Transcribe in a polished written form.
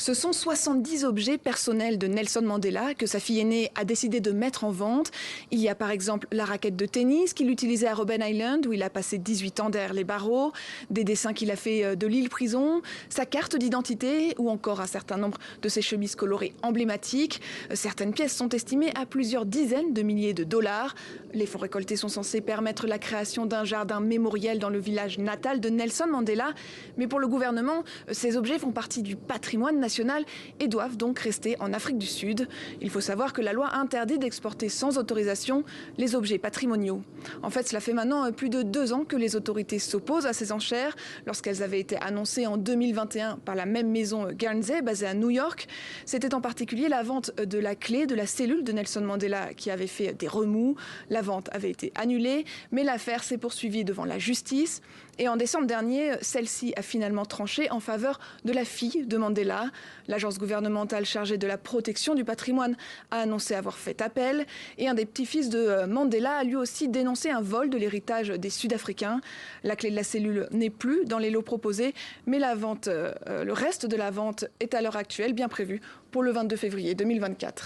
Ce sont 70 objets personnels de Nelson Mandela que sa fille aînée a décidé de mettre en vente. Il y a par exemple la raquette de tennis qu'il utilisait à Robben Island où il a passé 18 ans derrière les barreaux, des dessins qu'il a fait de l'île prison, sa carte d'identité ou encore un certain nombre de ses chemises colorées emblématiques. Certaines pièces sont estimées à plusieurs dizaines de milliers de dollars. Les fonds récoltés sont censés permettre la création d'un jardin mémoriel dans le village natal de Nelson Mandela. Mais pour le gouvernement, ces objets font partie du patrimoine national et doivent donc rester en Afrique du Sud. Il faut savoir que la loi interdit d'exporter sans autorisation les objets patrimoniaux. En fait, cela fait maintenant plus de 2 ans que les autorités s'opposent à ces enchères lorsqu'elles avaient été annoncées en 2021 par la même maison Guernsey basée à New York. C'était en particulier la vente de la clé de la cellule de Nelson Mandela qui avait fait des remous. La vente avait été annulée, mais l'affaire s'est poursuivie devant la justice. Et en décembre dernier, celle-ci a finalement tranché en faveur de la fille de Mandela. L'agence gouvernementale chargée de la protection du patrimoine a annoncé avoir fait appel. Et un des petits-fils de Mandela a lui aussi dénoncé un vol de l'héritage des Sud-Africains. La clé de la cellule n'est plus dans les lots proposés, mais le reste de la vente est à l'heure actuelle bien prévu pour le 22 février 2024.